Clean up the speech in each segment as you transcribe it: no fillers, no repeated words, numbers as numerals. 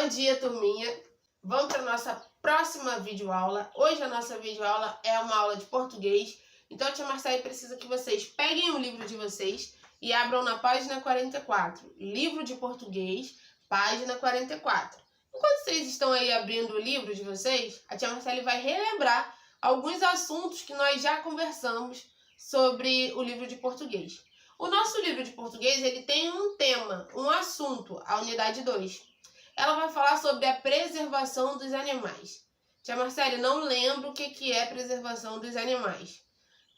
Bom dia, turminha! Vamos para a nossa próxima videoaula. Hoje a nossa videoaula é uma aula de português. Então a tia Marcele precisa que vocês peguem o livro de vocês e abram na página 44. Livro de português, página 44. Enquanto vocês estão aí abrindo o livro de vocês, a tia Marcele vai relembrar alguns assuntos que nós já conversamos sobre o livro de português. O nosso livro de português ele tem um tema, um assunto, a unidade 2. Ela vai falar sobre a preservação dos animais. Tia Marcele, não lembro o que é preservação dos animais.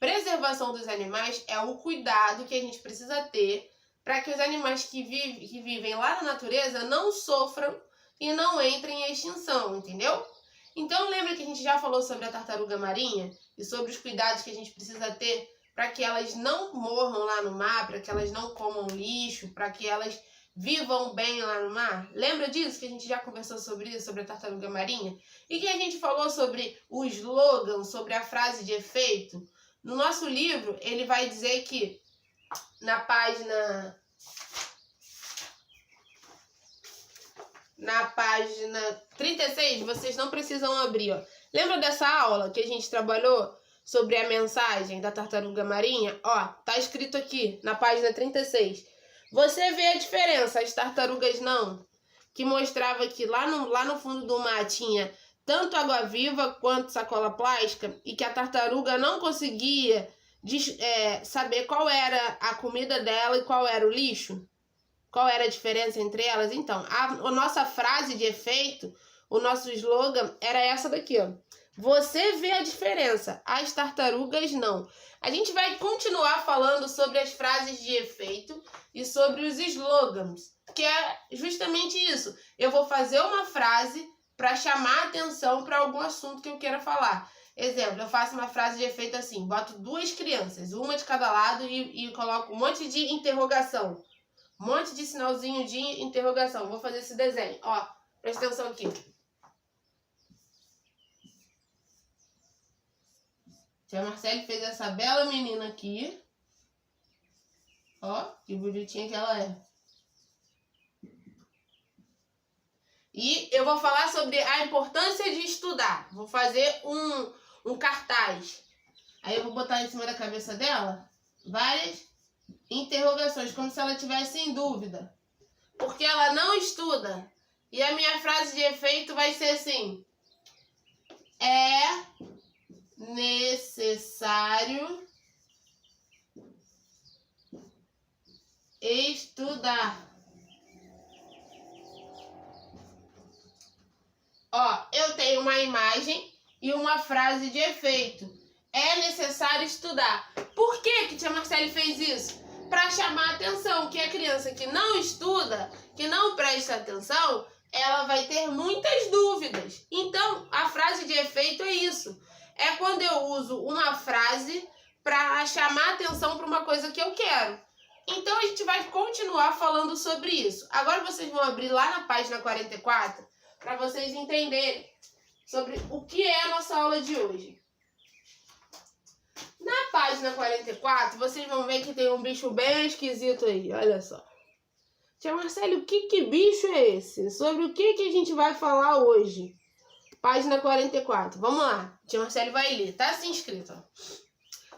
Preservação dos animais é o cuidado que a gente precisa ter para que os animais que vivem lá na natureza não sofram e não entrem em extinção, entendeu? Então lembra que a gente já falou sobre a tartaruga marinha e sobre os cuidados que a gente precisa ter para que elas não morram lá no mar, para que elas não comam lixo, para que elas vivam bem lá no mar? Lembra disso que a gente já conversou sobre isso, sobre a tartaruga marinha? E que a gente falou sobre o slogan, sobre a frase de efeito? No nosso livro, ele vai dizer que na página 36, vocês não precisam abrir, ó. Lembra dessa aula que a gente trabalhou sobre a mensagem da tartaruga marinha? Ó, tá escrito aqui na página 36. Você vê a diferença, as tartarugas não, que mostrava que lá no fundo do mar tinha tanto água-viva quanto sacola plástica e que a tartaruga não conseguia saber qual era a comida dela e qual era o lixo? Qual era a diferença entre elas? Então, a nossa frase de efeito, o nosso slogan era essa daqui, ó. Você vê a diferença, as tartarugas não. A gente vai continuar falando sobre as frases de efeito e sobre os slogans, que é justamente isso. Eu vou fazer uma frase para chamar a atenção para algum assunto que eu queira falar. Exemplo, eu faço uma frase de efeito assim, boto duas crianças, uma de cada lado e coloco um monte de interrogação. Um monte de sinalzinho de interrogação. Vou fazer esse desenho. Ó, presta atenção aqui. Tia Marcele fez essa bela menina aqui. Ó, que bonitinha que ela é. E eu vou falar sobre a importância de estudar. Vou fazer um cartaz. Aí eu vou botar em cima da cabeça dela várias interrogações, como se ela tivesse em dúvida. Porque ela não estuda. E a minha frase de efeito vai ser assim: é necessário estudar. Ó, eu tenho uma imagem e uma frase de efeito. É necessário estudar. Por que tia Marcele fez isso? Para chamar a atenção, que a criança que não estuda, que não presta atenção, ela vai ter muitas dúvidas. Então, a frase de efeito é isso. É quando eu uso uma frase para chamar atenção para uma coisa que eu quero. Então, a gente vai continuar falando sobre isso. Agora vocês vão abrir lá na página 44 para vocês entenderem sobre o que é a nossa aula de hoje. Na página 44, vocês vão ver que tem um bicho bem esquisito aí, olha só. Tia Marcele, o que bicho é esse? Sobre o que a gente vai falar hoje? Página 44, vamos lá. Tia Marcele vai ler, tá assim escrito, ó.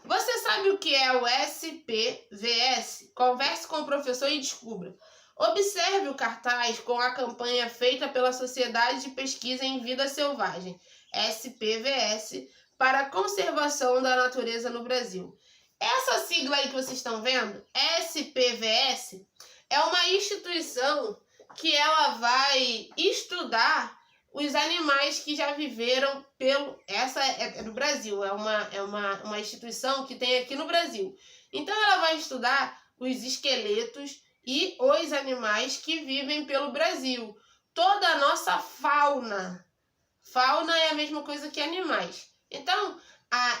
Você sabe o que é o SPVS? Converse com o professor e descubra. Observe o cartaz com a campanha feita pela Sociedade de Pesquisa em Vida Selvagem, SPVS, para a conservação da natureza no Brasil. Essa sigla aí que vocês estão vendo, SPVS, é uma instituição que ela vai estudar os animais que já viveram Essa é do Brasil, é uma instituição que tem aqui no Brasil. Então ela vai estudar os esqueletos e os animais que vivem pelo Brasil. Toda a nossa fauna. Fauna é a mesma coisa que animais. Então,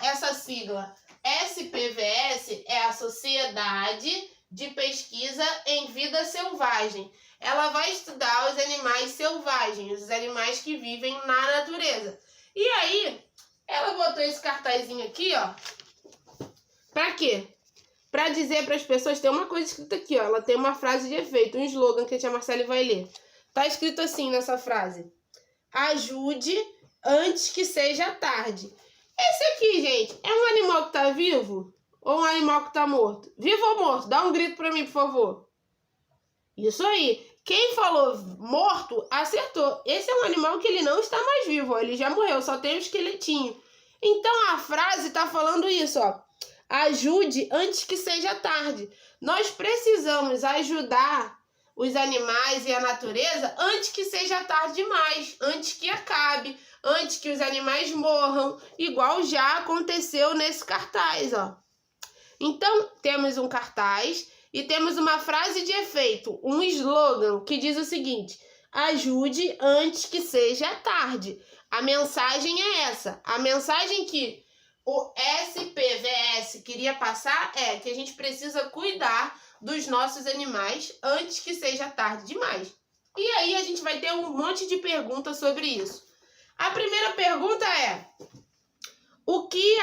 essa sigla SPVS é a Sociedade de Pesquisa em Vida Selvagem. Ela vai estudar os animais selvagens, os animais que vivem na natureza. E aí, ela botou esse cartazinho aqui, ó. Pra quê? Pra dizer para as pessoas, tem uma coisa escrita aqui, ó. Ela tem uma frase de efeito, um slogan que a tia Marcele vai ler. Tá escrito assim nessa frase: ajude antes que seja tarde. Esse aqui, gente, é um animal que tá vivo ou um animal que tá morto? Vivo ou morto? Dá um grito pra mim, por favor. Isso aí. Quem falou morto, acertou. Esse é um animal que ele não está mais vivo, ó. Ele já morreu, só tem um esqueletinho. Então a frase tá falando isso, ó. Ajude antes que seja tarde. Nós precisamos ajudar os animais e a natureza antes que seja tarde demais, antes que acabe, antes que os animais morram, igual já aconteceu nesse cartaz, ó. Então, temos um cartaz e temos uma frase de efeito, um slogan que diz o seguinte: ajude antes que seja tarde. A mensagem é essa. A mensagem que o SPVS queria passar é que a gente precisa cuidar dos nossos animais antes que seja tarde demais. E aí a gente vai ter um monte de perguntas sobre isso. A primeira pergunta é: o que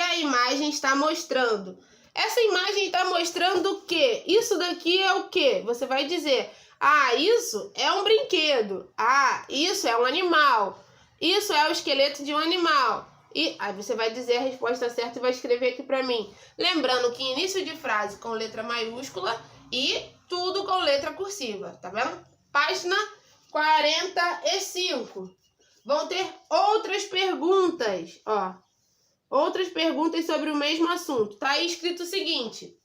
a imagem está mostrando? Essa imagem está mostrando o quê? Isso daqui é o quê? Você vai dizer: ah, isso é um brinquedo. Ah, isso é um animal. Isso é o esqueleto de um animal. E aí você vai dizer a resposta certa e vai escrever aqui para mim. Lembrando que início de frase com letra maiúscula e tudo com letra cursiva, tá vendo? Página 45. Vão ter outras perguntas, ó. Outras perguntas sobre o mesmo assunto. Tá aí escrito o seguinte: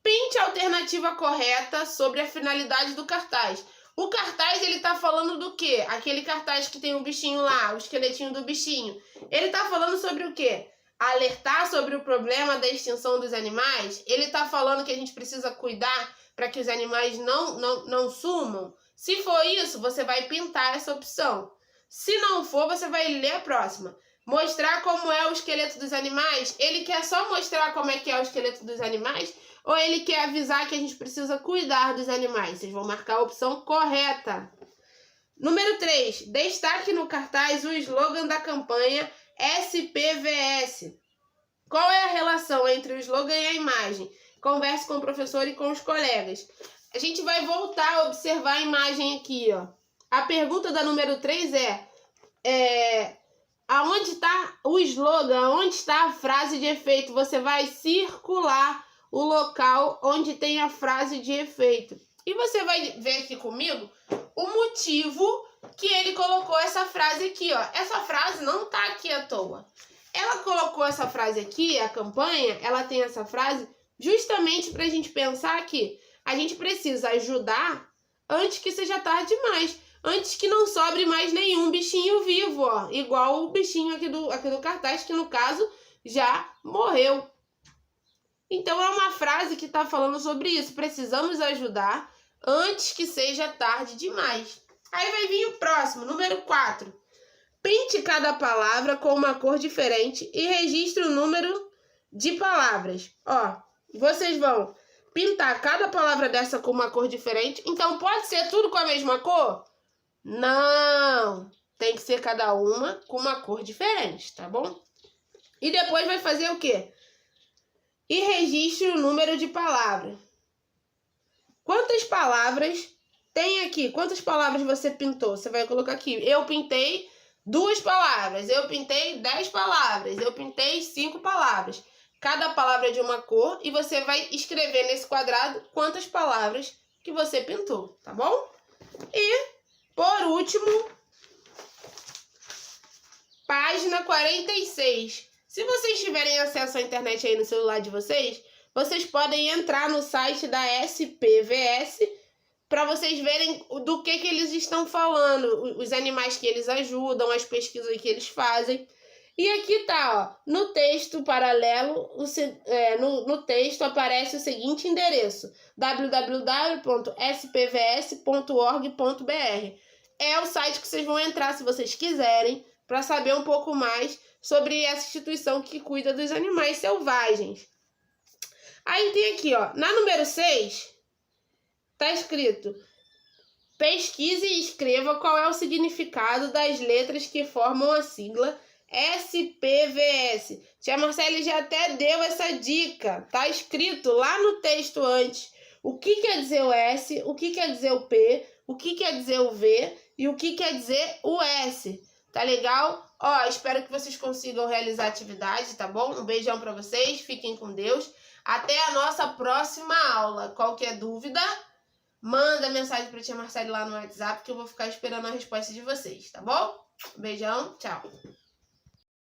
pinte a alternativa correta sobre a finalidade do cartaz. O cartaz, ele tá falando do quê? Aquele cartaz que tem o bichinho lá, o esqueletinho do bichinho. Ele tá falando sobre o quê? Alertar sobre o problema da extinção dos animais? Ele tá falando que a gente precisa cuidar para que os animais não sumam? Se for isso, você vai pintar essa opção. Se não for, você vai ler a próxima. Mostrar como é o esqueleto dos animais? Ele quer só mostrar como é que é o esqueleto dos animais? Ou ele quer avisar que a gente precisa cuidar dos animais? Vocês vão marcar a opção correta. Número 3. Destaque no cartaz o slogan da campanha SPVS. Qual é a relação entre o slogan e a imagem? Converse com o professor e com os colegas. A gente vai voltar a observar a imagem aqui, ó. A pergunta da número 3 aonde está o slogan? Aonde está a frase de efeito? Você vai circular o local onde tem a frase de efeito. E você vai ver aqui comigo o motivo que ele colocou essa frase aqui, ó. Essa frase não tá aqui à toa. Ela colocou essa frase aqui, a campanha, ela tem essa frase justamente para a gente pensar que a gente precisa ajudar antes que seja tarde demais. Antes que não sobre mais nenhum bichinho vivo, ó. Igual o bichinho aqui do cartaz, que no caso já morreu. Então é uma frase que está falando sobre isso. Precisamos ajudar antes que seja tarde demais. Aí vai vir o próximo, número 4. Pinte cada palavra com uma cor diferente e registre o número de palavras. Ó, vocês vão pintar cada palavra dessa com uma cor diferente. Então pode ser tudo com a mesma cor? Não, tem que ser cada uma com uma cor diferente, tá bom? E depois vai fazer o quê? E registre o número de palavras. Quantas palavras tem aqui? Quantas palavras você pintou? Você vai colocar aqui. Eu pintei 2 palavras, eu pintei 10 palavras, eu pintei 5 palavras. Cada palavra é de uma cor e você vai escrever nesse quadrado quantas palavras que você pintou, tá bom? E por último, página 46. Se vocês tiverem acesso à internet aí no celular de vocês, vocês podem entrar no site da SPVS para vocês verem do que eles estão falando, os animais que eles ajudam, as pesquisas que eles fazem. E aqui tá, ó, no texto paralelo, no texto aparece o seguinte endereço: www.spvs.org.br. É o site que vocês vão entrar se vocês quiserem, para saber um pouco mais sobre essa instituição que cuida dos animais selvagens. Aí tem aqui, ó, na número 6, tá escrito: pesquise e escreva qual é o significado das letras que formam a sigla SPVS. Tia Marcele já até deu essa dica, tá escrito lá no texto antes. o que quer dizer o S, o que quer dizer o P, o que quer dizer o V e o que quer dizer o S. Tá legal? Ó, espero que vocês consigam realizar a atividade, tá bom? Um beijão pra vocês, fiquem com Deus. Até a nossa próxima aula. Qualquer dúvida, manda mensagem pra tia Marcele lá no WhatsApp que eu vou ficar esperando a resposta de vocês, tá bom? Beijão, tchau.